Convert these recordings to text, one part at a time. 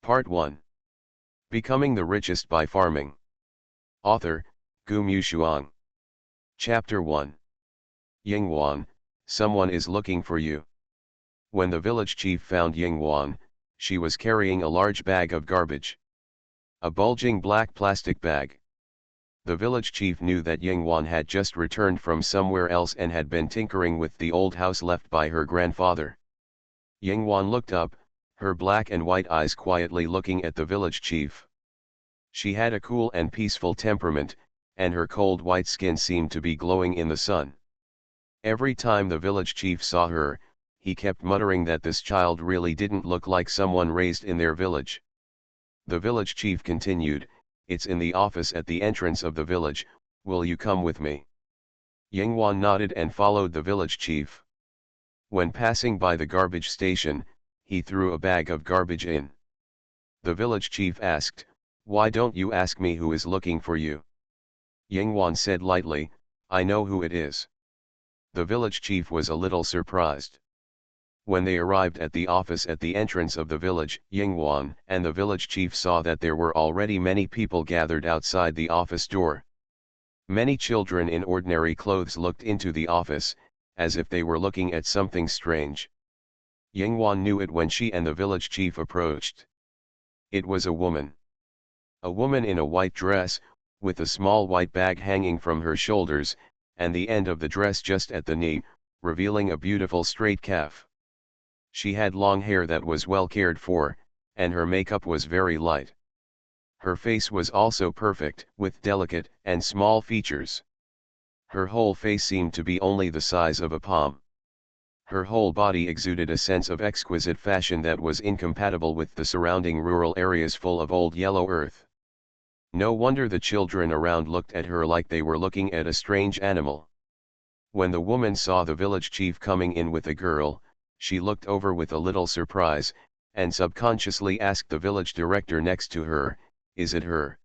Part 1. Becoming the Richest by Farming. Author, Gu Mushuang. Chapter 1. Yinghuan, someone is looking for you. When the village chief found Yinghuan, she was carrying a large bag of garbage. A bulging black plastic bag. The village chief knew that Yinghuan had just returned from somewhere else and had been tinkering with the old house left by her grandfather. Yinghuan looked up, her black and white eyes quietly looking at the village chief. She had a cool and peaceful temperament, and her cold white skin seemed to be glowing in the sun. Every time the village chief saw her, he kept muttering that this child really didn't look like someone raised in their village. The village chief continued, "It's in the office at the entrance of the village, will you come with me?" Yinghuan nodded and followed the village chief. When passing by the garbage station, he threw a bag of garbage in. The village chief asked, "Why don't you ask me who is looking for you?" Yinghuan said lightly, "I know who it is." The village chief was a little surprised. When they arrived at the office at the entrance of the village, Yinghuan and the village chief saw that there were already many people gathered outside the office door. Many children in ordinary clothes looked into the office, as if they were looking at something strange. Yinghuan knew it when she and the village chief approached. It was a woman. A woman in a white dress, with a small white bag hanging from her shoulders, and the end of the dress just at the knee, revealing a beautiful straight calf. She had long hair that was well cared for, and her makeup was very light. Her face was also perfect, with delicate and small features. Her whole face seemed to be only the size of a palm. Her whole body exuded a sense of exquisite fashion that was incompatible with the surrounding rural areas full of old yellow earth. No wonder the children around looked at her like they were looking at a strange animal. When the woman saw the village chief coming in with a girl, she looked over with a little surprise, and subconsciously asked the village director next to her, "Is it her?"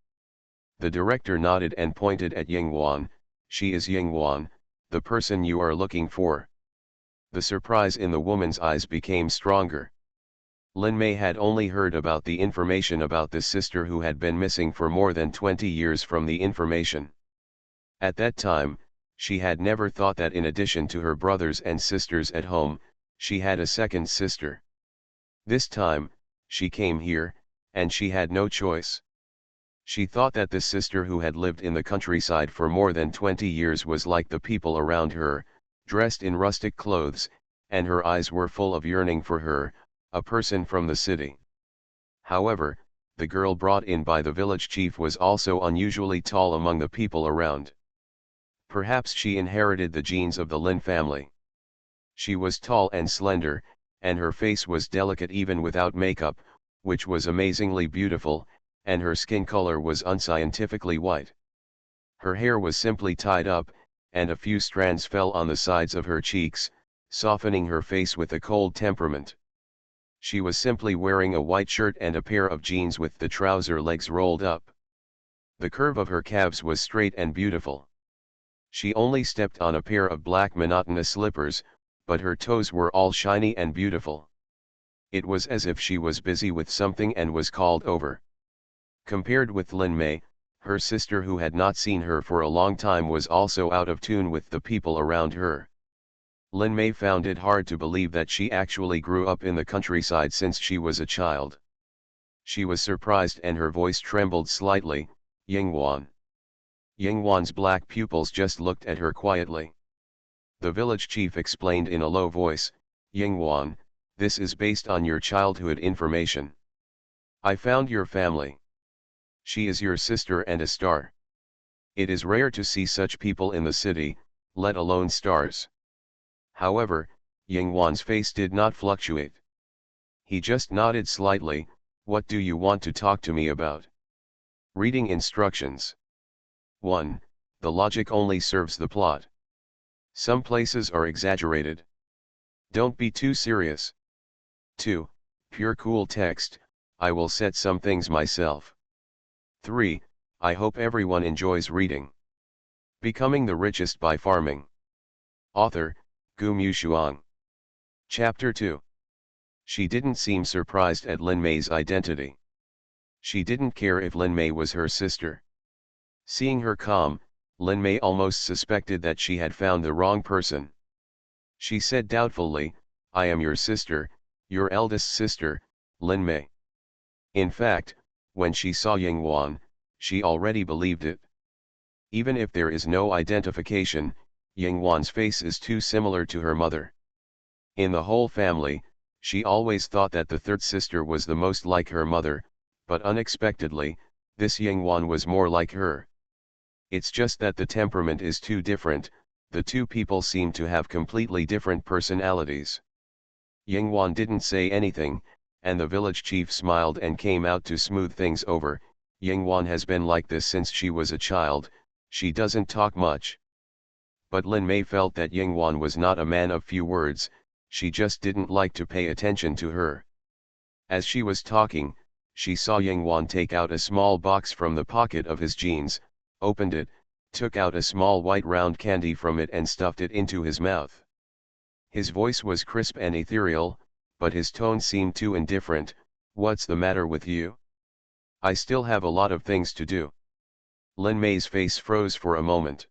The director nodded and pointed at Yinghuan. "She is Yinghuan, the person you are looking for." The surprise in the woman's eyes became stronger. Lin Mei had only heard about the information about this sister who had been missing for more than 20 years from the information. At that time, she had never thought that in addition to her brothers and sisters at home, she had a second sister. This time, she came here, and she had no choice. She thought that this sister who had lived in the countryside for more than 20 years was like the people around her, dressed in rustic clothes, and her eyes were full of yearning for her, a person from the city. However, the girl brought in by the village chief was also unusually tall among the people around. Perhaps she inherited the genes of the Lin family. She was tall and slender, and her face was delicate even without makeup, which was amazingly beautiful, and her skin color was unscientifically white. Her hair was simply tied up, and a few strands fell on the sides of her cheeks, softening her face with a cold temperament. She was simply wearing a white shirt and a pair of jeans with the trouser legs rolled up. The curve of her calves was straight and beautiful. She only stepped on a pair of black monotonous slippers, but her toes were all shiny and beautiful. It was as if she was busy with something and was called over. Compared with Lin Mei, her sister who had not seen her for a long time was also out of tune with the people around her. Lin Mei found it hard to believe that she actually grew up in the countryside since she was a child. She was surprised and her voice trembled slightly, "Yinghuan." Yinghuan's black pupils just looked at her quietly. The village chief explained in a low voice, "Yinghuan, this is based on your childhood information. I found your family. She is your sister and a star. It is rare to see such people in the city, let alone stars." However, Yinghuan's face did not fluctuate. He just nodded slightly. "What do you want to talk to me about?" Reading instructions. 1. The logic only serves the plot. Some places are exaggerated. Don't be too serious. 2. Pure cool text, I will set some things myself. 3. I hope everyone enjoys reading. Becoming the Richest by Farming. Author, Gu Mushuang. Chapter 2. She didn't seem surprised at Lin Mei's identity. She didn't care if Lin Mei was her sister. Seeing her calm, Lin Mei almost suspected that she had found the wrong person. She said doubtfully, "I am your sister, your eldest sister, Lin Mei." In fact, when she saw Ying Wan, she already believed it. Even if there is no identification, Ying Wan's face is too similar to her mother. In the whole family, she always thought that the third sister was the most like her mother, but unexpectedly, this Ying Wan was more like her. It's just that the temperament is too different, the two people seem to have completely different personalities. Ying Wan didn't say anything, and the village chief smiled and came out to smooth things over. Ying Wan has been like this since she was a child, she doesn't talk much. But Lin Mei felt that Ying Wan was not a man of few words, she just didn't like to pay attention to her. As she was talking, she saw Ying Wan take out a small box from the pocket of his jeans, opened it, took out a small white round candy from it and stuffed it into his mouth. His voice was crisp and ethereal, but his tone seemed too indifferent. "What's the matter with you? I still have a lot of things to do." Lin Mei's face froze for a moment.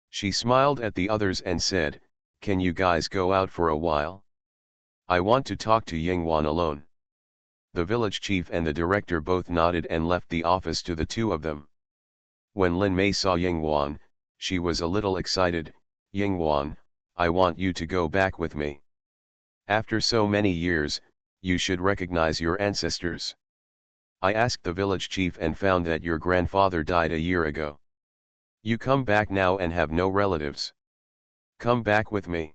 She smiled at the others and said, "Can you guys go out for a while? I want to talk to Ying Wan alone." The village chief and the director both nodded and left the office to the two of them. When Lin Mei saw Ying Wan, she was a little excited. "Ying Wan, I want you to go back with me. After so many years, you should recognize your ancestors. I asked the village chief and found that your grandfather died a year ago. You come back now and have no relatives. Come back with me."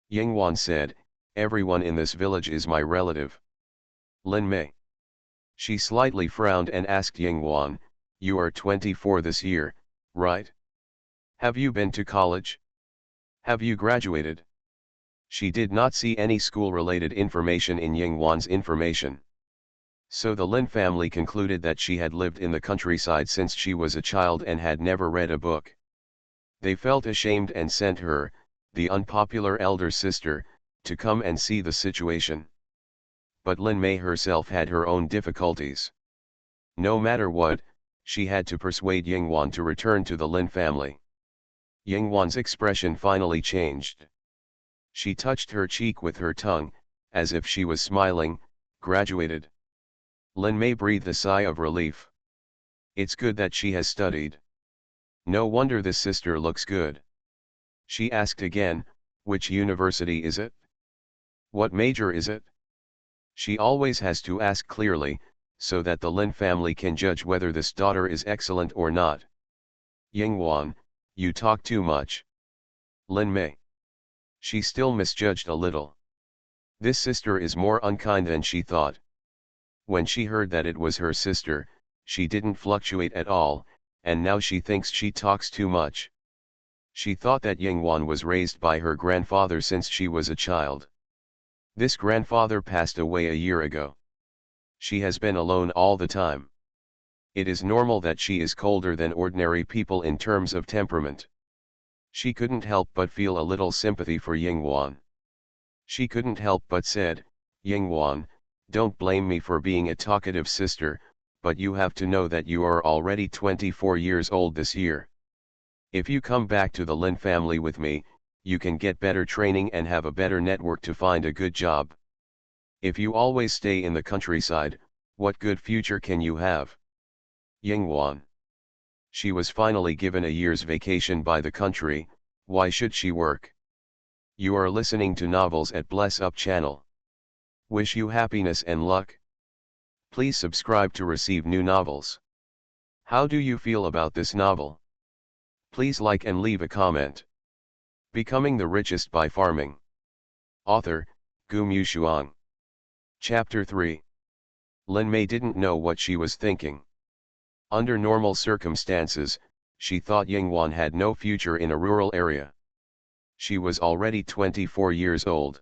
Ying Wan said, "Everyone in this village is my relative." Lin Mei. She slightly frowned and asked Ying Wan, "You are 24 this year, right? Have you been to college? Have you graduated?" She did not see any school-related information in Ying Wan's information. So the Lin family concluded that she had lived in the countryside since she was a child and had never read a book. They felt ashamed and sent her, the unpopular elder sister, to come and see the situation. But Lin Mei herself had her own difficulties. No matter what, she had to persuade Ying Wan to return to the Lin family. Ying Wan's expression finally changed. She touched her cheek with her tongue, as if she was smiling. "Graduated." Lin Mei breathed a sigh of relief. It's good that she has studied. No wonder this sister looks good. She asked again, "Which university is it? What major is it?" She always has to ask clearly, so that the Lin family can judge whether this daughter is excellent or not. "Ying Wan, you talk too much." Lin Mei. She still misjudged a little. This sister is more unkind than she thought. When she heard that it was her sister, she didn't fluctuate at all, and now she thinks she talks too much. She thought that Ying Wan was raised by her grandfather since she was a child. This grandfather passed away a year ago. She has been alone all the time. It is normal that she is colder than ordinary people in terms of temperament. She couldn't help but feel a little sympathy for Ying Wan. She couldn't help but said, "Ying Wan, don't blame me for being a talkative sister, but you have to know that you are already 24 years old this year. If you come back to the Lin family with me, you can get better training and have a better network to find a good job. If you always stay in the countryside, what good future can you have?" Ying Wan. She was finally given a year's vacation by the country. Why should she work? You are listening to Novels at Bless Up channel. Wish you happiness and luck. Please subscribe to receive new novels. How do you feel about this novel? Please like and leave a comment. Becoming the Richest by Farming. Author, Gu Mushuang. Chapter 3. Lin Mei didn't know what she was thinking. Under normal circumstances, she thought Ying Wan had no future in a rural area. She was already 24 years old.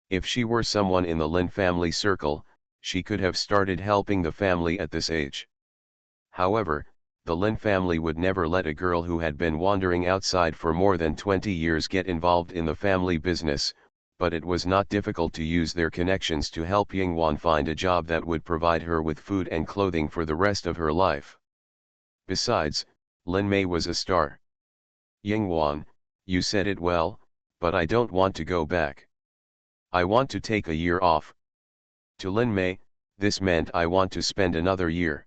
If she were someone in the Lin family circle, she could have started helping the family at this age. However, the Lin family would never let a girl who had been wandering outside for more than 20 years get involved in the family business, but it was not difficult to use their connections to help Yingwan find a job that would provide her with food and clothing for the rest of her life. Besides, Lin Mei was a star. Yingwan, you said it well, but I don't want to go back. I want to take a year off. To Lin Mei, this meant I want to spend another year.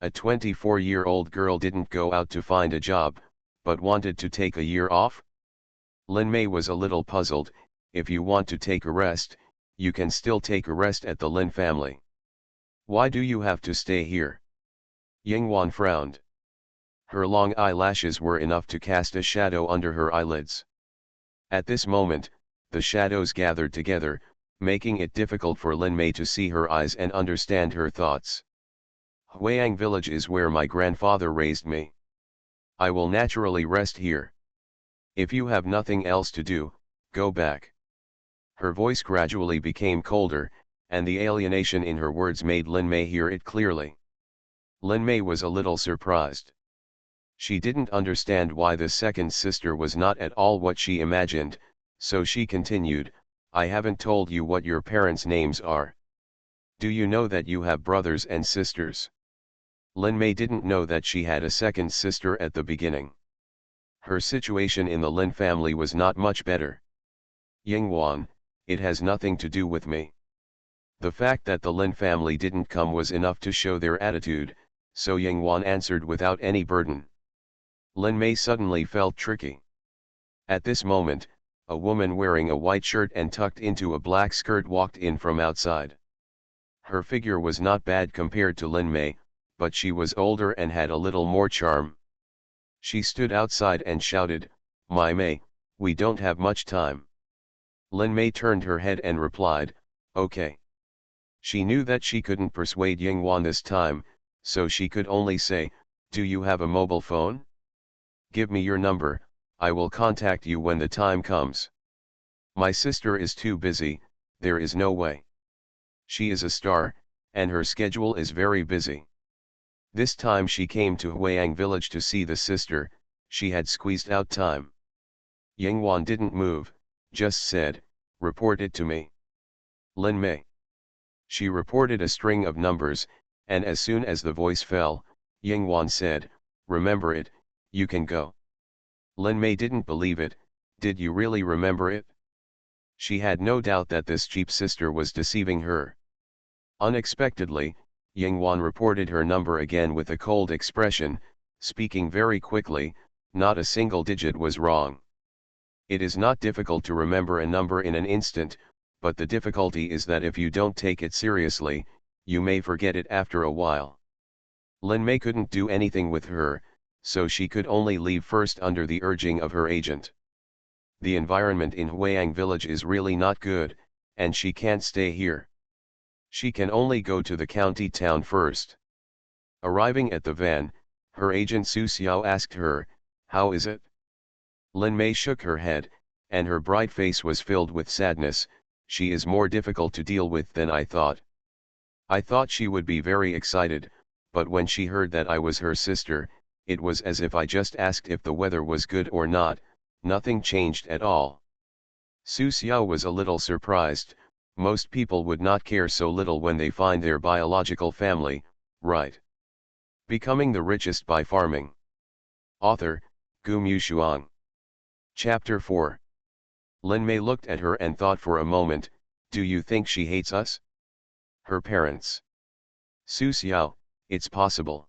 A 24-year-old girl didn't go out to find a job, but wanted to take a year off? Lin Mei was a little puzzled. If you want to take a rest, you can still take a rest at the Lin family. Why do you have to stay here? Yingwan frowned. Her long eyelashes were enough to cast a shadow under her eyelids. At this moment, the shadows gathered together, making it difficult for Lin Mei to see her eyes and understand her thoughts. Huayang village is where my grandfather raised me. I will naturally rest here. If you have nothing else to do, go back. Her voice gradually became colder, and the alienation in her words made Lin Mei hear it clearly. Lin Mei was a little surprised. She didn't understand why the second sister was not at all what she imagined, so she continued, I haven't told you what your parents' names are. Do you know that you have brothers and sisters? Lin Mei didn't know that she had a second sister at the beginning. Her situation in the Lin family was not much better. Yingwan, it has nothing to do with me. The fact that the Lin family didn't come was enough to show their attitude, so Yingwan answered without any burden. Lin Mei suddenly felt tricky. At this moment, a woman wearing a white shirt and tucked into a black skirt walked in from outside. Her figure was not bad compared to Lin Mei, but she was older and had a little more charm. She stood outside and shouted, My Mei, we don't have much time. Lin Mei turned her head and replied, Okay. She knew that she couldn't persuade Yingwan this time, so she could only say, Do you have a mobile phone? Give me your number, I will contact you when the time comes. My sister is too busy, there is no way. She is a star, and her schedule is very busy. This time she came to Huayang village to see the sister, she had squeezed out time. Yingwan didn't move, just said, Report it to me. Lin Mei. She reported a string of numbers, and as soon as the voice fell, Yingwan said, Remember it, you can go. Lin Mei didn't believe it, Did you really remember it? She had no doubt that this cheap sister was deceiving her. Unexpectedly, Yingwan reported her number again with a cold expression, speaking very quickly, not a single digit was wrong. It is not difficult to remember a number in an instant, but the difficulty is that if you don't take it seriously, you may forget it after a while. Lin Mei couldn't do anything with her, so she could only leave first under the urging of her agent. The environment in Huayang village is really not good, and she can't stay here. She can only go to the county town first. Arriving at the van, her agent Su Xiao asked her, How is it? Lin Mei shook her head, and her bright face was filled with sadness. She is more difficult to deal with than I thought. I thought she would be very excited, but when she heard that I was her sister, it was as if I just asked if the weather was good or not, nothing changed at all. Su Xiao was a little surprised. Most people would not care so little when they find their biological family, right? Becoming the Richest by Farming. Author, Gu Mushuang. Chapter 4. Lin Mei looked at her and thought for a moment, Do you think she hates us? Her parents. Su Xiao, it's possible.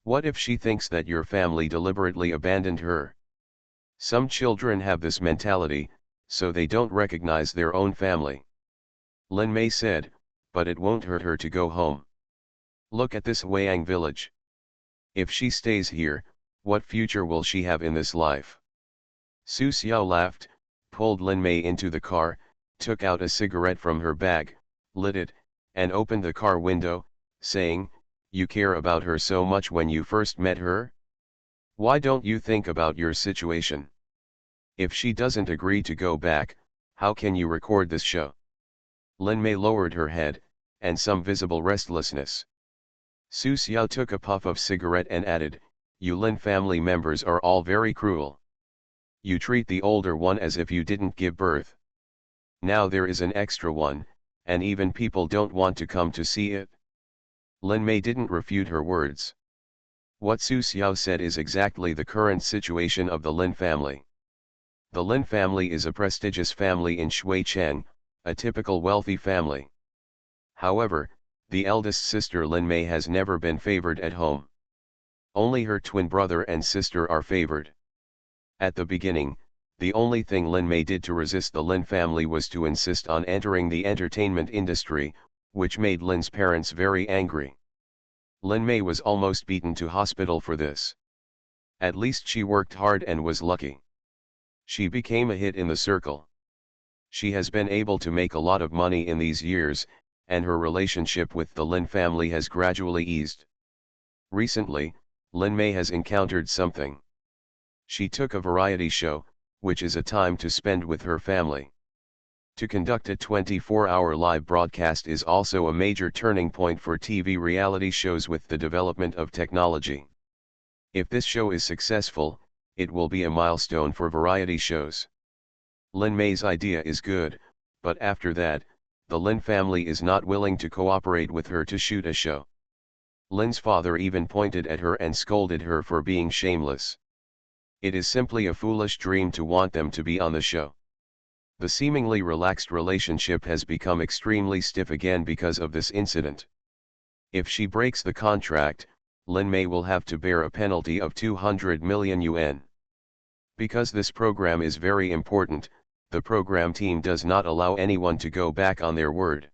What if she thinks that your family deliberately abandoned her? Some children have this mentality, so they don't recognize their own family. Lin Mei said, but it won't hurt her to go home. Look at this Huayang village. If she stays here, what future will she have in this life? Su Xiao laughed, pulled Lin Mei into the car, took out a cigarette from her bag, lit it, and opened the car window, saying, You care about her so much when you first met her? Why don't you think about your situation? If she doesn't agree to go back, how can you record this show? Lin Mei lowered her head, and some visible restlessness. Su Xiao took a puff of cigarette and added, You Lin family members are all very cruel. You treat the older one as if you didn't give birth. Now there is an extra one, and even people don't want to come to see it. Lin Mei didn't refute her words. What Su Xiao said is exactly the current situation of the Lin family. The Lin family is a prestigious family in Shuicheng, a typical wealthy family. However, the eldest sister Lin Mei has never been favored at home. Only her twin brother and sister are favored. At the beginning, the only thing Lin Mei did to resist the Lin family was to insist on entering the entertainment industry, which made Lin's parents very angry. Lin Mei was almost beaten to hospital for this. At least she worked hard and was lucky. She became a hit in the circle. She has been able to make a lot of money in these years, and her relationship with the Lin family has gradually eased. Recently, Lin Mei has encountered something. She took a variety show, which is a time to spend with her family. To conduct a 24-hour live broadcast is also a major turning point for TV reality shows with the development of technology. If this show is successful, it will be a milestone for variety shows. Lin Mei's idea is good, but after that, the Lin family is not willing to cooperate with her to shoot a show. Lin's father even pointed at her and scolded her for being shameless. It is simply a foolish dream to want them to be on the show. The seemingly relaxed relationship has become extremely stiff again because of this incident. If she breaks the contract, Lin Mei will have to bear a penalty of 200 million yuan. Because this program is very important, the program team does not allow anyone to go back on their word.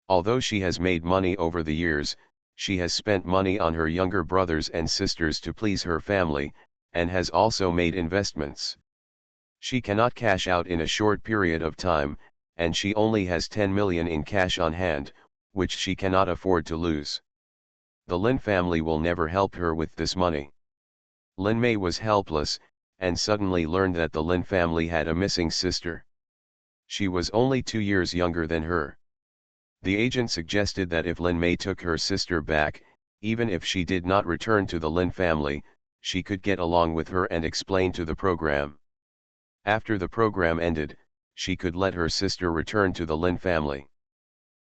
Although she has made money over the years, she has spent money on her younger brothers and sisters to please her family, and has also made investments. She cannot cash out in a short period of time, and she only has 10 million in cash on hand, which she cannot afford to lose. The Lin family will never help her with this money. Lin Mei was helpless, and suddenly learned that the Lin family had a missing sister. She was only 2 years younger than her. The agent suggested that if Lin Mei took her sister back, even if she did not return to the Lin family, she could get along with her and explain to the program. After the program ended, she could let her sister return to the Lin family.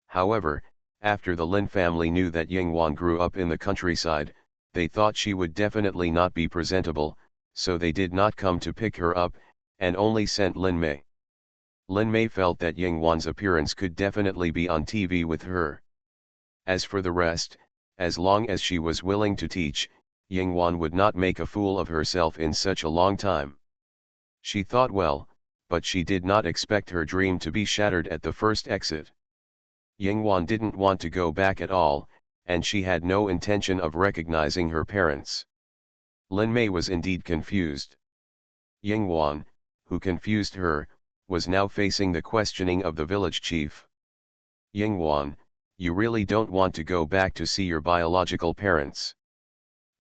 However, after the Lin family knew that Yingwan grew up in the countryside, they thought she would definitely not be presentable, so they did not come to pick her up, and only sent Lin Mei. Lin Mei felt that Yingwan's appearance could definitely be on TV with her. As for the rest, as long as she was willing to teach, Yingwan would not make a fool of herself in such a long time. She thought well, but she did not expect her dream to be shattered at the first exit. Yingwan didn't want to go back at all, and she had no intention of recognizing her parents. Lin Mei was indeed confused. Yingwan, who confused her, was now facing the questioning of the village chief. Yingwan, you really don't want to go back to see your biological parents.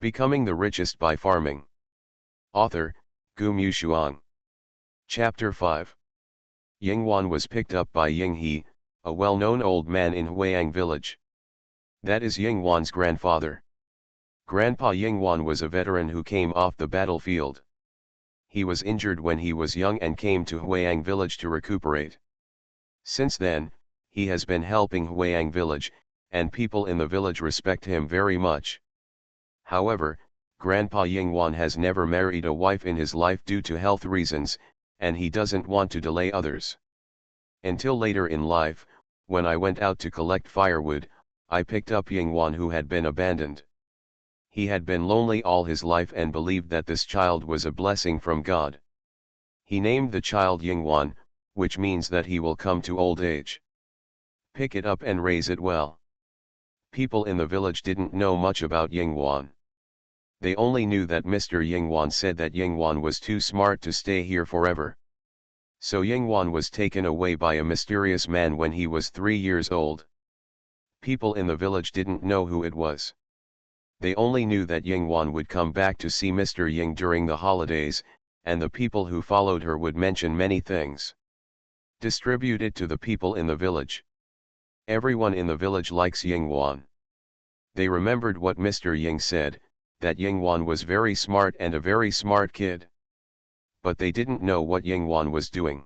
Becoming the Richest by Farming. Author, Gu Mushuang. Chapter 5. Yingwan was picked up by Ying He, a well-known old man in Huiyang village. That is Yingwan's grandfather. Grandpa Yingwan was a veteran who came off the battlefield. He was injured when he was young and came to Huiyang village to recuperate. Since then, he has been helping Huiyang village, and people in the village respect him very much. However, Grandpa Yingwan has never married a wife in his life due to health reasons, and he doesn't want to delay others. Until later in life, when I went out to collect firewood, I picked up Yingwan who had been abandoned. He had been lonely all his life and believed that this child was a blessing from God. He named the child Yingwan, which means that he will come to old age. Pick it up and raise it well. People in the village didn't know much about Yingwan. They only knew that Mr. Yingwan said that Yingwan was too smart to stay here forever. So Yingwan was taken away by a mysterious man when he was 3 years old. People in the village didn't know who it was. They only knew that Yingwan would come back to see Mr. Ying during the holidays, and the people who followed her would mention many things. Distribute it to the people in the village. Everyone in the village likes Yingwan. They remembered what Mr. Ying said, that Yingwan was very smart and a very smart kid. But they didn't know what Yingwan was doing.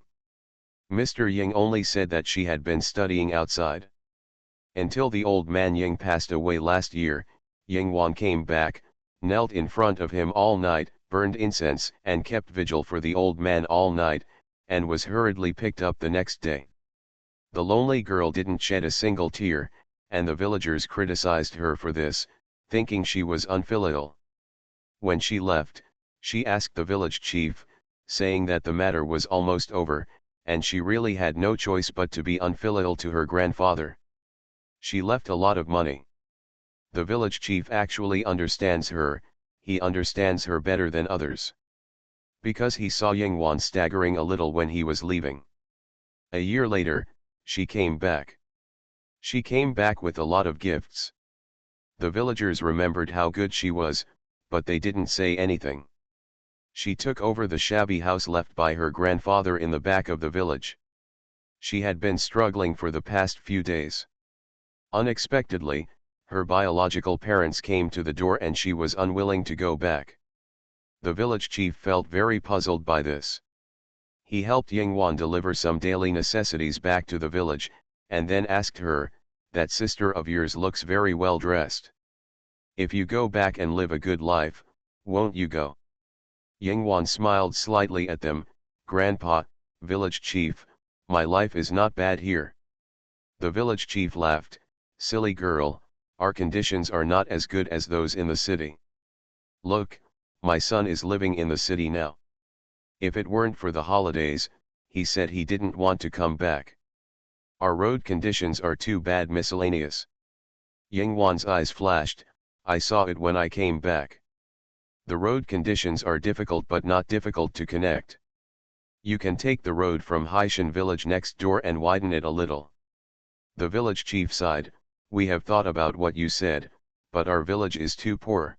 Mr. Ying only said that she had been studying outside. Until the old man Ying passed away last year, Ying Wan came back, knelt in front of him all night, burned incense and kept vigil for the old man all night, and was hurriedly picked up the next day. The lonely girl didn't shed a single tear, and the villagers criticized her for this, thinking she was unfilial. When she left, she asked the village chief, saying that the matter was almost over, and she really had no choice but to be unfilial to her grandfather. She left a lot of money. The village chief actually understands her, he understands her better than others. Because he saw Yingwan staggering a little when he was leaving. A year later, she came back. She came back with a lot of gifts. The villagers remembered how good she was, but they didn't say anything. She took over the shabby house left by her grandfather in the back of the village. She had been struggling for the past few days. Unexpectedly, her biological parents came to the door and she was unwilling to go back. The village chief felt very puzzled by this. He helped Yingwan deliver some daily necessities back to the village, and then asked her, "That sister of yours looks very well dressed. If you go back and live a good life, won't you go?" Yingwan smiled slightly at them. "Grandpa, village chief, my life is not bad here." The village chief laughed, "Silly girl, our conditions are not as good as those in the city. Look, my son is living in the city now. If it weren't for the holidays, he said he didn't want to come back. Our road conditions are too bad." Miscellaneous. Yingwan's eyes flashed, "I saw it when I came back. The road conditions are difficult but not difficult to connect. You can take the road from Haishan village next door and widen it a little." The village chief sighed, "We have thought about what you said, but our village is too poor.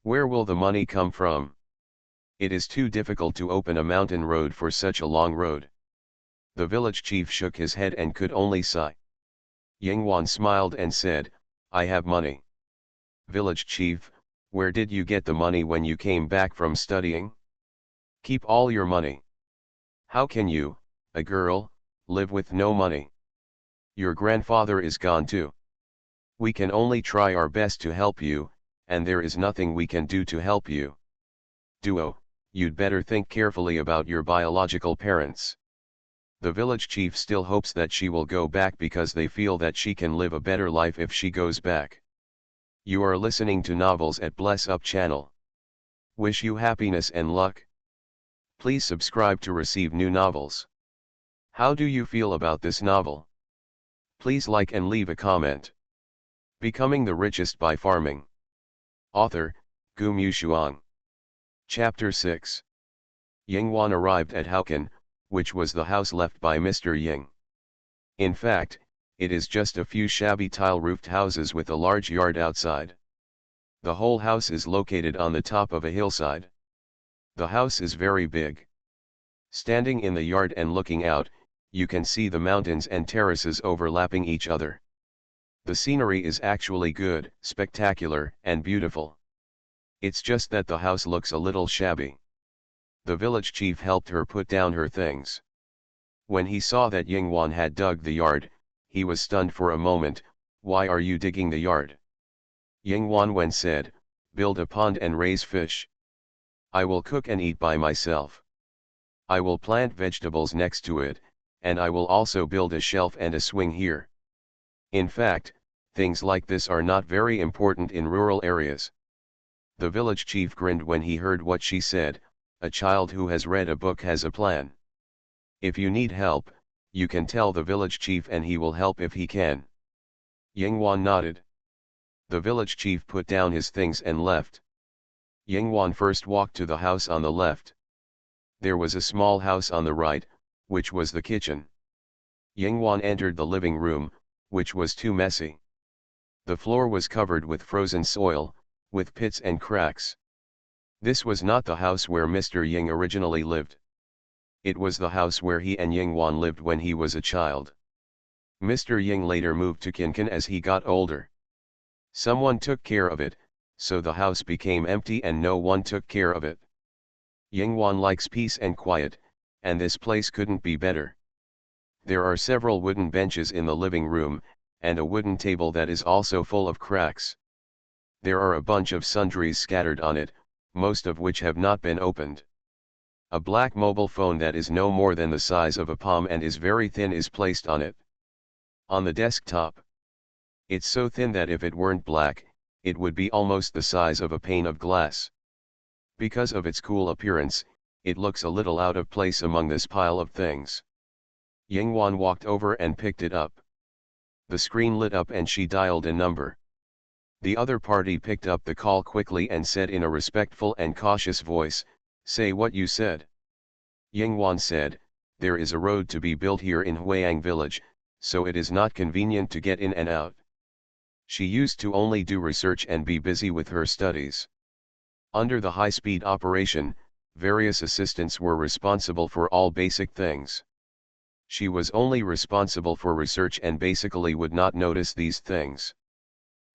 Where will the money come from? It is too difficult to open a mountain road for such a long road." The village chief shook his head and could only sigh. Yingwan smiled and said, "I have money." "Village chief, where did you get the money when you came back from studying? Keep all your money. How can you, a girl, live with no money? Your grandfather is gone too. We can only try our best to help you, and there is nothing we can do to help you. Duo, you'd better think carefully about your biological parents." The village chief still hopes that she will go back because they feel that she can live a better life if she goes back. You are listening to Novels at Bless Up channel. Wish you happiness and luck. Please subscribe to receive new novels. How do you feel about this novel? Please like and leave a comment. Becoming the Richest by Farming. Author, Gu Mushuang. Chapter 6. Yingwan arrived at Haokan, which was the house left by Mr. Ying. In fact, it is just a few shabby tile-roofed houses with a large yard outside. The whole house is located on the top of a hillside. The house is very big. Standing in the yard and looking out, you can see the mountains and terraces overlapping each other. The scenery is actually good, spectacular, and beautiful. It's just that the house looks a little shabby. The village chief helped her put down her things. When he saw that Yingwan had dug the yard, he was stunned for a moment. "Why are you digging the yard?" Yingwan Wen said, "Build a pond and raise fish. I will cook and eat by myself. I will plant vegetables next to it, and I will also build a shelf and a swing here. In fact, things like this are not very important in rural areas." The village chief grinned when he heard what she said. A child who has read a book has a plan. If you need help, you can tell the village chief and he will help if he can. Yingwan nodded. The village chief put down his things and left. Yingwan first walked to the house on the left. There was a small house on the right, which was the kitchen. Yingwan entered the living room, which was too messy. The floor was covered with frozen soil, with pits and cracks. This was not the house where Mr. Ying originally lived. It was the house where he and Yingwan lived when he was a child. Mr. Ying later moved to Kinkan as he got older. Someone took care of it, so the house became empty and no one took care of it. Yingwan likes peace and quiet, and this place couldn't be better. There are several wooden benches in the living room, and a wooden table that is also full of cracks. There are a bunch of sundries scattered on it, most of which have not been opened. A black mobile phone that is no more than the size of a palm and is very thin is placed on it. On the desktop. It's so thin that if it weren't black, it would be almost the size of a pane of glass. Because of its cool appearance, it looks a little out of place among this pile of things. Yingwan walked over and picked it up. The screen lit up and she dialed a number. The other party picked up the call quickly and said in a respectful and cautious voice, "Say what you said." Yingwan said, "There is a road to be built here in Huayang village, so it is not convenient to get in and out." She used to only do research and be busy with her studies. Under the high-speed operation, various assistants were responsible for all basic things. She was only responsible for research and basically would not notice these things.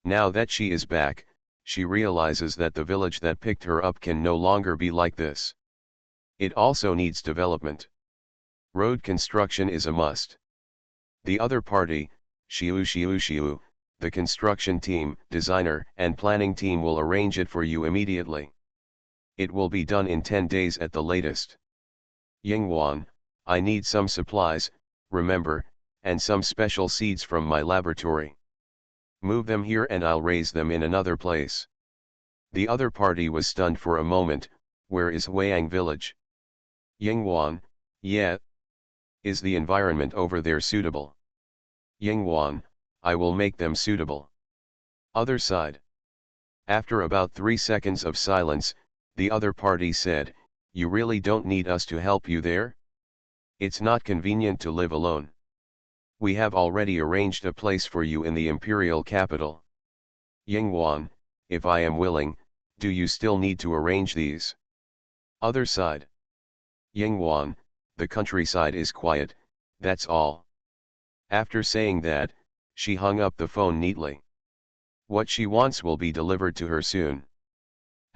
Now that she is back, she realizes that the village that picked her up can no longer be like this. It also needs development. Road construction is a must. The other party, Shiu, the construction team, designer, and planning team will arrange it for you immediately. It will be done in 10 days at the latest. Yingwan, I need some supplies, remember, and some special seeds from my laboratory. Move them here and I'll raise them in another place. The other party was stunned for a moment. Where is Huayang village? Yingwan, yeah. Is the environment over there suitable? Yingwan, I will make them suitable. Other side. After about 3 seconds of silence, the other party said, "You really don't need us to help you there? It's not convenient to live alone. We have already arranged a place for you in the imperial capital." Yingwan, if I am willing, do you still need to arrange these? Other side. Yingwan, the countryside is quiet, that's all. After saying that, she hung up the phone neatly. What she wants will be delivered to her soon.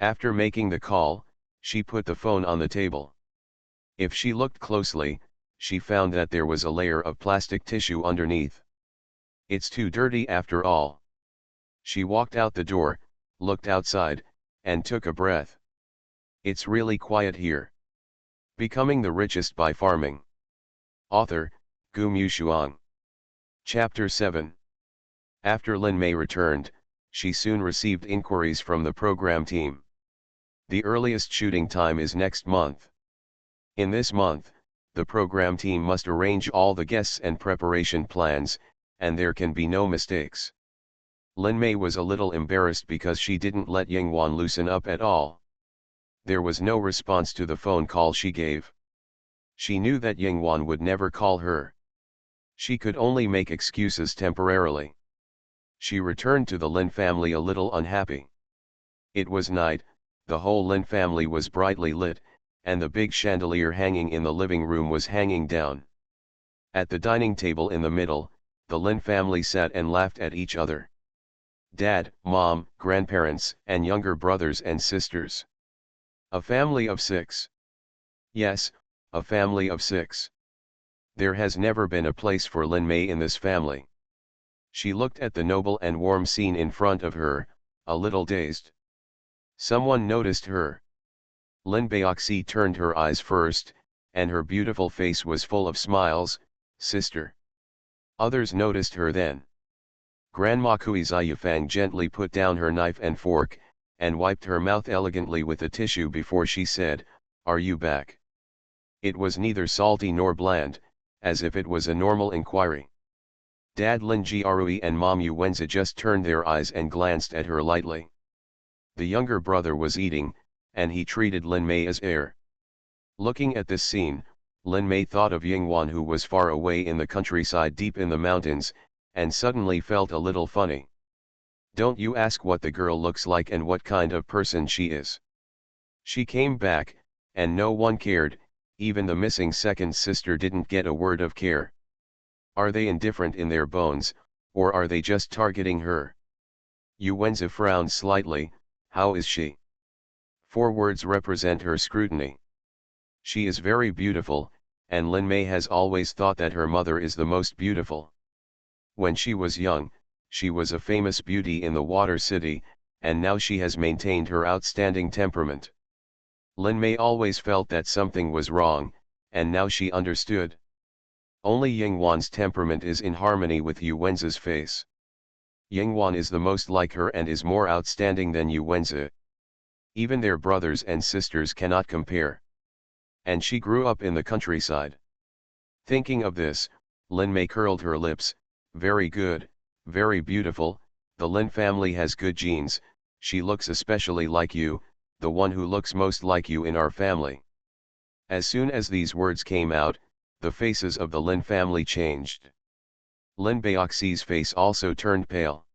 After making the call, she put the phone on the table. If she looked closely, she found that there was a layer of plastic tissue underneath. It's too dirty after all. She walked out the door, looked outside, and took a breath. It's really quiet here. Becoming the Richest by Farming. Author, Gu Mushuang. Chapter 7. After Lin Mei returned, she soon received inquiries from the program team. The earliest shooting time is next month. In this month, the program team must arrange all the guests and preparation plans, and there can be no mistakes. Lin Mei was a little embarrassed because she didn't let Yingwan loosen up at all. There was no response to the phone call she gave. She knew that Yingwan would never call her. She could only make excuses temporarily. She returned to the Lin family a little unhappy. It was night, the whole Lin family was brightly lit, and the big chandelier hanging in the living room was hanging down. At the dining table in the middle, the Lin family sat and laughed at each other. Dad, mom, grandparents, and younger brothers and sisters. A family of 6. Yes, a family of 6. There has never been a place for Lin Mei in this family. She looked at the noble and warm scene in front of her, a little dazed. Someone noticed her. Lin Baoxi turned her eyes first, and her beautiful face was full of smiles. "Sister." Others noticed her then. Grandma Kui Ziyufang gently put down her knife and fork, and wiped her mouth elegantly with a tissue before she said, "Are you back?" It was neither salty nor bland, as if it was a normal inquiry. Dad Lin Jiarui and Mom Yu Wenza just turned their eyes and glanced at her lightly. The younger brother was eating, and he treated Lin Mei as heir. Looking at this scene, Lin Mei thought of Yingwan, who was far away in the countryside deep in the mountains, and suddenly felt a little funny. Don't you ask what the girl looks like and what kind of person she is. She came back, and no one cared, even the missing second sister didn't get a word of care. Are they indifferent in their bones, or are they just targeting her? Yu Wenza frowned slightly. How is she? 4 words represent her scrutiny. She is very beautiful, and Lin Mei has always thought that her mother is the most beautiful. Lin Mei has always thought that her mother is the most beautiful. When she was young, she was a famous beauty in the Water City, and now she has maintained her outstanding temperament. Lin Mei always felt that something was wrong, and now she understood. Only Yingwan's temperament is in harmony with Yu Wenzi's face. Yingwan is the most like her and is more outstanding than Yu Wenzi. Even their brothers and sisters cannot compare. And she grew up in the countryside. Thinking of this, Lin Mei curled her lips. Very good, very beautiful, the Lin family has good genes, she looks especially like you, the one who looks most like you in our family. As soon as these words came out, the faces of the Lin family changed. Lin Baoxi's face also turned pale.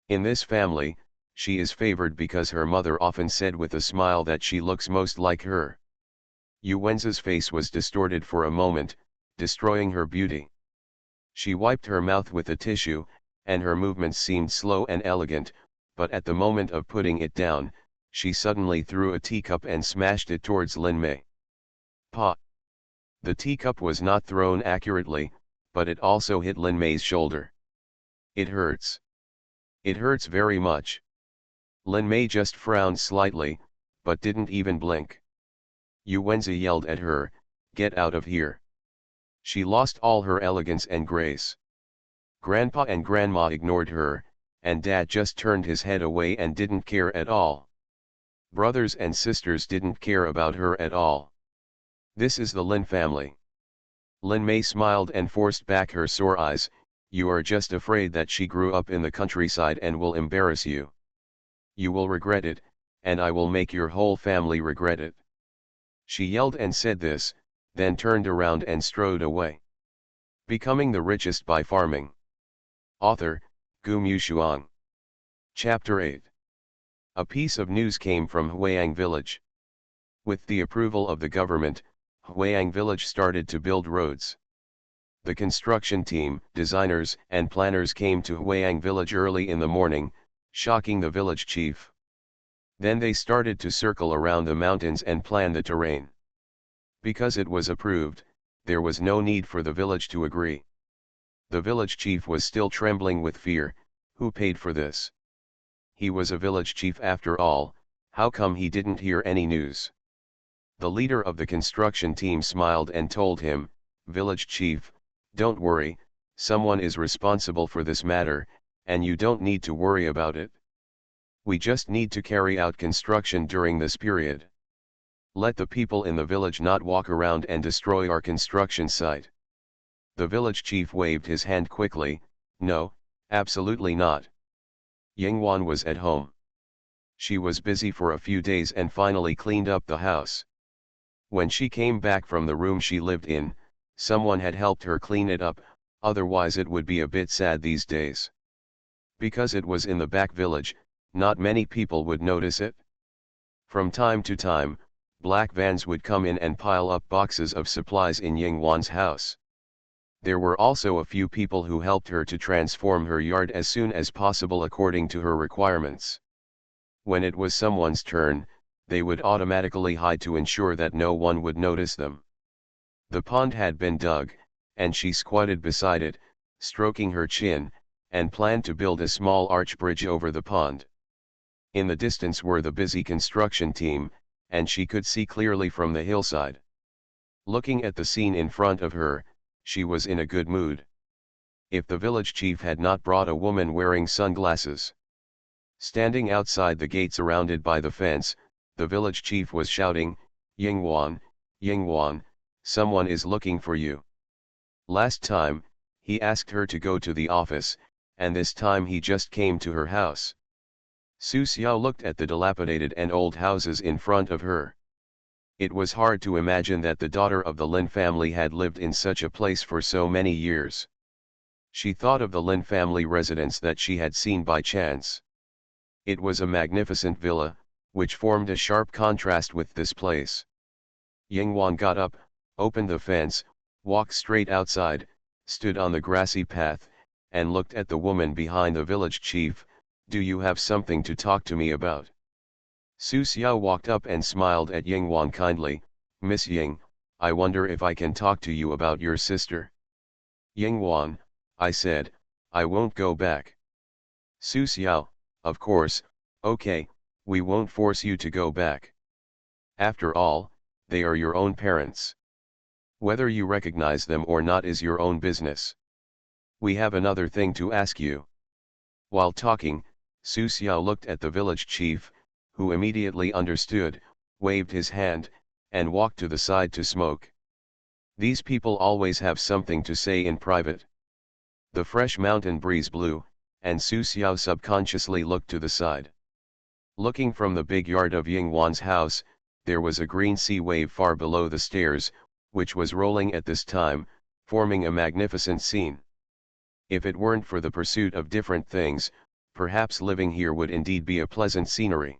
In this family, she is favored because her mother often said with a smile that she looks most like her. Yu Wenzi's face was distorted for a moment, destroying her beauty. She wiped her mouth with a tissue, and her movements seemed slow and elegant, but at the moment of putting it down, she suddenly threw a teacup and smashed it towards Lin Mei. Pa! The teacup was not thrown accurately, but it also hit Lin Mei's shoulder. It hurts. It hurts very much. Lin Mei just frowned slightly, but didn't even blink. Yu Wenzi yelled at her, "Get out of here." She lost all her elegance and grace. Grandpa and Grandma ignored her, and Dad just turned his head away and didn't care at all. Brothers and sisters didn't care about her at all. This is the Lin family. Lin Mei smiled and forced back her sore eyes. You are just afraid that she grew up in the countryside and will embarrass you. You will regret it, and I will make your whole family regret it. She yelled and said this, then turned around and strode away. Becoming the Richest by Farming. Author, Gu Mushuang. Chapter 8. A piece of news came from Huayang Village. With the approval of the government, Huayang Village started to build roads. The construction team, designers and planners came to Huayang Village early in the morning, shocking the village chief. Then they started to circle around the mountains and plan the terrain. Because it was approved, there was no need for the village to agree. The village chief was still trembling with fear. Who paid for this? He was a village chief after all, how come he didn't hear any news? The leader of the construction team smiled and told him, "Village chief, don't worry, someone is responsible for this matter, and you don't need to worry about it. We just need to carry out construction during this period. Let the people in the village not walk around and destroy our construction site." The village chief waved his hand quickly. No, absolutely not. Yingwan was at home. She was busy for a few days and finally cleaned up the house. When she came back from the room she lived in, someone had helped her clean it up, otherwise it would be a bit sad these days. Because it was in the back village, not many people would notice it. From time to time, black vans would come in and pile up boxes of supplies in Yingwan's house. There were also a few people who helped her to transform her yard as soon as possible according to her requirements. When it was someone's turn, they would automatically hide to ensure that no one would notice them. The pond had been dug, and she squatted beside it, stroking her chin, and planned to build a small arch bridge over the pond. In the distance were the busy construction team, and she could see clearly from the hillside. Looking at the scene in front of her, she was in a good mood. If the village chief had not brought a woman wearing sunglasses. Standing outside the gate surrounded by the fence, the village chief was shouting, "Yingwan, Yingwan, someone is looking for you." Last time, he asked her to go to the office, and this time he just came to her house. Su Xiao looked at the dilapidated and old houses in front of her. It was hard to imagine that the daughter of the Lin family had lived in such a place for so many years. She thought of the Lin family residence that she had seen by chance. It was a magnificent villa, which formed a sharp contrast with this place. Yingwan got up, opened the fence, walked straight outside, stood on the grassy path, and looked at the woman behind the village chief. "Do you have something to talk to me about?" Su Xiao walked up and smiled at Yingwan kindly. "Miss Ying, I wonder if I can talk to you about your sister. Yingwan, I said, I won't go back. Su Xiao, of course, okay, we won't force you to go back. After all, they are your own parents. Whether you recognize them or not is your own business. We have another thing to ask you. While talking, Su Xiao looked at the village chief, who immediately understood, waved his hand, and walked to the side to smoke. These people always have something to say in private. The fresh mountain breeze blew, and Su Xiao subconsciously looked to the side. Looking from the big yard of Yingwan's house, there was a green sea wave far below the stairs, which was rolling at this time, forming a magnificent scene. If it weren't for the pursuit of different things, perhaps living here would indeed be a pleasant scenery.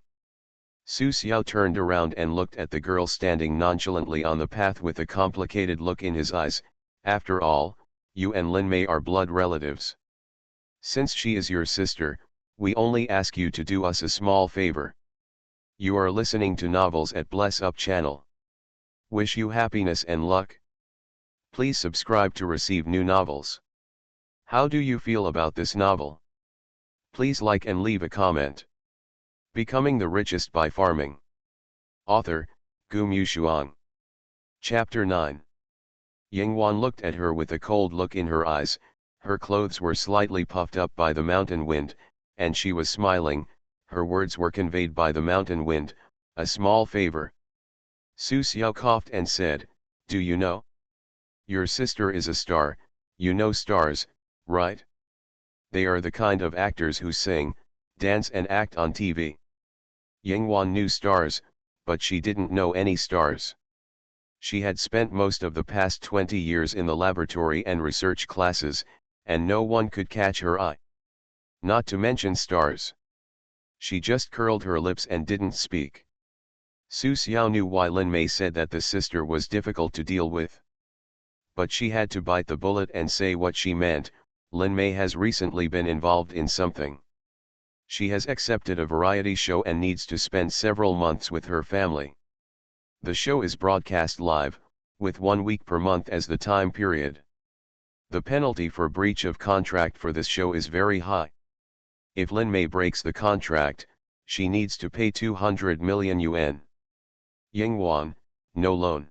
Su Xiao turned around and looked at the girl standing nonchalantly on the path with a complicated look in his eyes. After all, you and Lin Mei are blood relatives. Since she is your sister, we only ask you to do us a small favor. You are listening to novels at Bless Up channel. Wish you happiness and luck. Please subscribe to receive new novels. How do you feel about this novel? Please like and leave a comment. Becoming the Richest by Farming. Author, Gu Mushuang. Chapter 9. Yingwan looked at her with a cold look in her eyes. Her clothes were slightly puffed up by the mountain wind, and she was smiling. Her words were conveyed by the mountain wind, a small favor. Su Xiao coughed and said, do you know? Your sister is a star. You know stars, right? They are the kind of actors who sing, dance and act on TV. Yingwan knew stars, but she didn't know any stars. She had spent most of the past 20 years in the laboratory and research classes, and no one could catch her eye. Not to mention stars. She just curled her lips and didn't speak. Su Xiao knew why Lin Mei said that the sister was difficult to deal with. But she had to bite the bullet and say what she meant. Lin Mei has recently been involved in something. She has accepted a variety show and needs to spend several months with her family. The show is broadcast live, with 1 week per month as the time period. The penalty for breach of contract for this show is very high. If Lin Mei breaks the contract, she needs to pay 200 million yuan. Yingwan, no loan.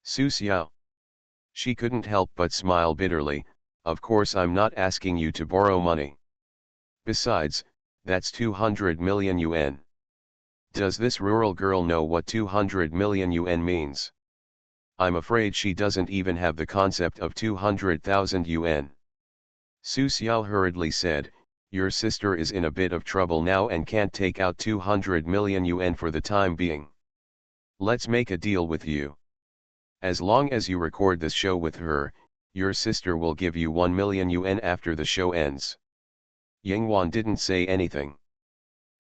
Su Xiao. She couldn't help but smile bitterly. Of course I'm not asking you to borrow money. Besides, that's 200 million yuan. Does this rural girl know what 200 million yuan means? I'm afraid she doesn't even have the concept of 200,000 yuan. Su Xiao hurriedly said, your sister is in a bit of trouble now and can't take out 200 million yuan for the time being. Let's make a deal with you. As long as you record this show with her, your sister will give you 1 million yuan after the show ends. Yingwan didn't say anything.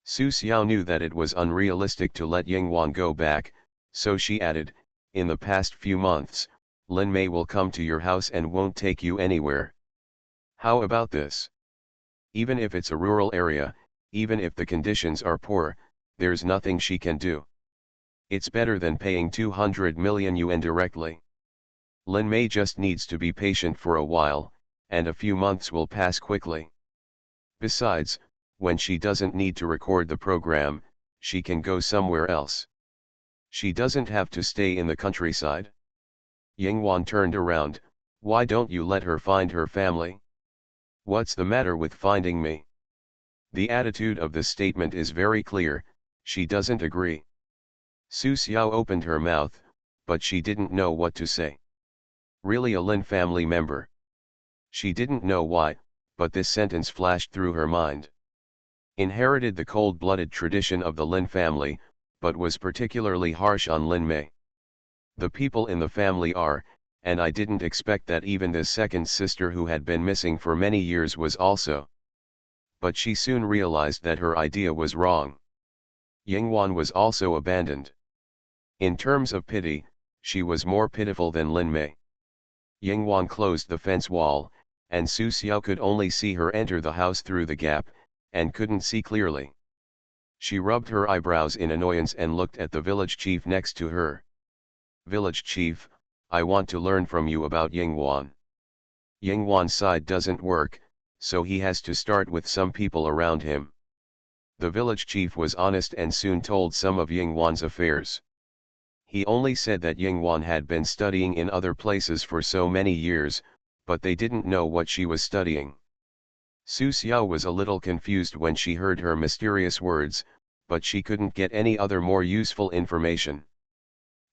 Su Xiao knew that it was unrealistic to let Yingwan go back, so she added, in the past few months, Lin Mei will come to your house and won't take you anywhere. How about this? Even if it's a rural area, even if the conditions are poor, there's nothing she can do. It's better than paying 200 million yuan directly. Lin Mei just needs to be patient for a while, and a few months will pass quickly. Besides, when she doesn't need to record the program, she can go somewhere else. She doesn't have to stay in the countryside. Yingwan turned around, why don't you let her find her family? What's the matter with finding me? The attitude of this statement is very clear, she doesn't agree. Su Xiao opened her mouth, but she didn't know what to say. Really a Lin family member? She didn't know why, but this sentence flashed through her mind. Inherited the cold-blooded tradition of the Lin family, but was particularly harsh on Lin Mei. The people in the family are, and I didn't expect that even this second sister who had been missing for many years was also. But she soon realized that her idea was wrong. Yingwan was also abandoned. In terms of pity, she was more pitiful than Lin Mei. Yingwan closed the fence wall, and Su Xiao could only see her enter the house through the gap, and couldn't see clearly. She rubbed her eyebrows in annoyance and looked at the village chief next to her. Village chief, I want to learn from you about Yingwan. Yingwan's side doesn't work, so he has to start with some people around him. The village chief was honest and soon told some of Yingwan's affairs. He only said that Yingwan had been studying in other places for so many years, but they didn't know what she was studying. Su Xiao was a little confused when she heard her mysterious words, but she couldn't get any other more useful information.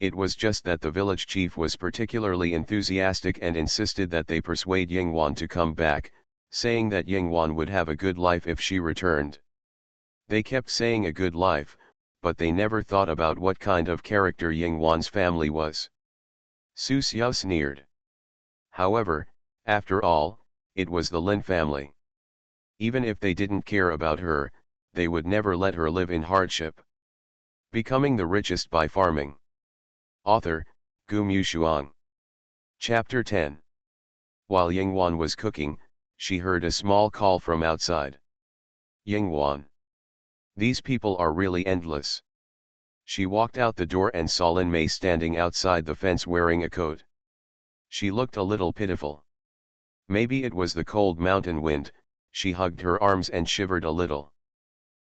It was just that the village chief was particularly enthusiastic and insisted that they persuade Yingwan to come back, saying that Yingwan would have a good life if she returned. They kept saying a good life, but they never thought about what kind of character Yingwan's family was. Su Xiao sneered. However, after all, it was the Lin family. Even if they didn't care about her, they would never let her live in hardship. Becoming the Richest by Farming. Author, Gu Mushuang. Chapter 10. While Yingwan was cooking, she heard a small call from outside. Yingwan. These people are really endless. She walked out the door and saw Lin Mei standing outside the fence wearing a coat. She looked a little pitiful. Maybe it was the cold mountain wind. She hugged her arms and shivered a little.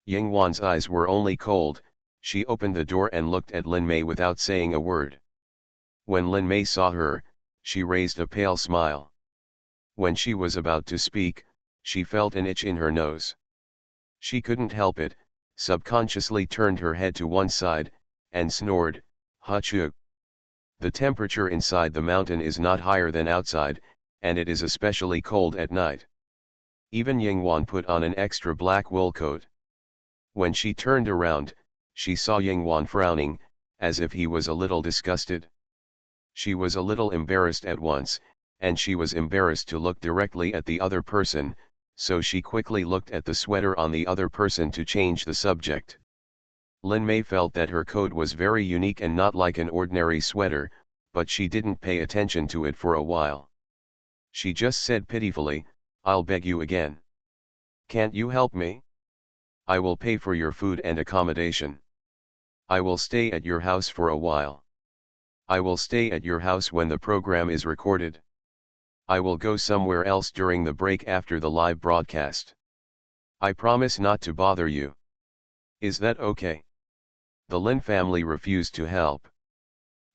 Yingwan's eyes were only cold. She opened the door and looked at Lin Mei without saying a word. When Lin Mei saw her, she raised a pale smile. When she was about to speak, she felt an itch in her nose. She couldn't help it, subconsciously turned her head to one side, and snored, "Hachoo." The temperature inside the mountain is not higher than outside, and it is especially cold at night. Even Yingwan put on an extra black wool coat. When she turned around, she saw Yingwan frowning, as if he was a little disgusted. She was a little embarrassed at once, and she was embarrassed to look directly at the other person, so she quickly looked at the sweater on the other person to change the subject. Lin Mei felt that her coat was very unique and not like an ordinary sweater, but she didn't pay attention to it for a while. She just said pitifully, "I'll beg you again. Can't you help me? I will pay for your food and accommodation. I will stay at your house for a while. I will stay at your house when the program is recorded. I will go somewhere else during the break after the live broadcast. I promise not to bother you. Is that okay?" The Lin family refused to help.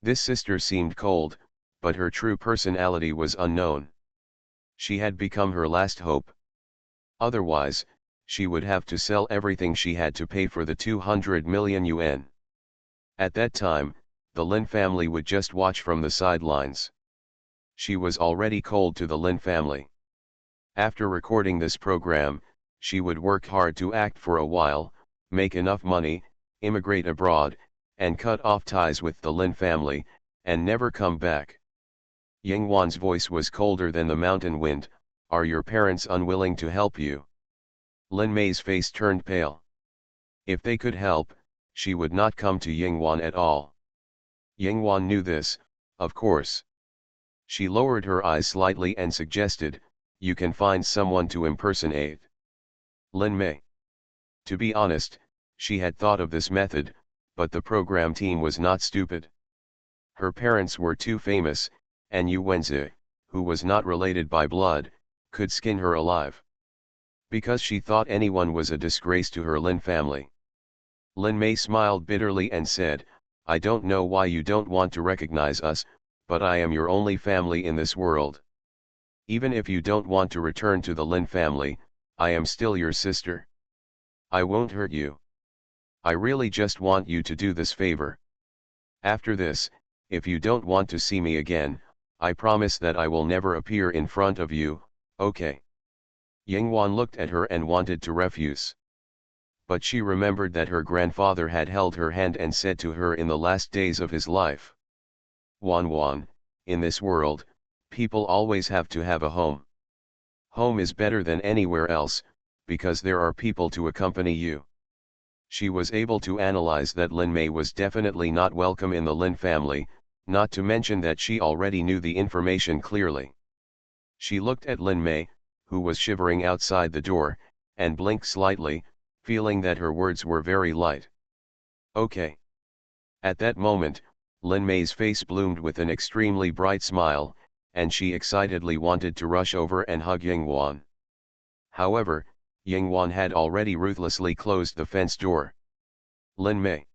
This sister seemed cold, but her true personality was unknown. She had become her last hope. Otherwise, she would have to sell everything she had to pay for the 200 million yuan. At that time, the Lin family would just watch from the sidelines. She was already cold to the Lin family. After recording this program, she would work hard to act for a while, make enough money, immigrate abroad, and cut off ties with the Lin family, and never come back. Yingwan's voice was colder than the mountain wind. "Are your parents unwilling to help you?" Lin Mei's face turned pale. If they could help, she would not come to Yingwan at all. Yingwan knew this, of course. She lowered her eyes slightly and suggested, "You can find someone to impersonate Lin Mei." To be honest, she had thought of this method, but the program team was not stupid. Her parents were too famous, and Yu Wenzi, who was not related by blood, could skin her alive. Because she thought anyone was a disgrace to her Lin family. Lin Mei smiled bitterly and said, "I don't know why you don't want to recognize us, but I am your only family in this world. Even if you don't want to return to the Lin family, I am still your sister. I won't hurt you. I really just want you to do this favor. After this, if you don't want to see me again, I promise that I will never appear in front of you, okay?" Yingwan looked at her and wanted to refuse. But she remembered that her grandfather had held her hand and said to her in the last days of his life, "Wan, in this world, people always have to have a home. Home is better than anywhere else, because there are people to accompany you." She was able to analyze that Lin Mei was definitely not welcome in the Lin family, not to mention that she already knew the information clearly. She looked at Lin Mei, who was shivering outside the door, and blinked slightly, feeling that her words were very light. "Okay." At that moment, Lin Mei's face bloomed with an extremely bright smile, and she excitedly wanted to rush over and hug Yingwan. However, Yingwan had already ruthlessly closed the fence door. Lin Mei.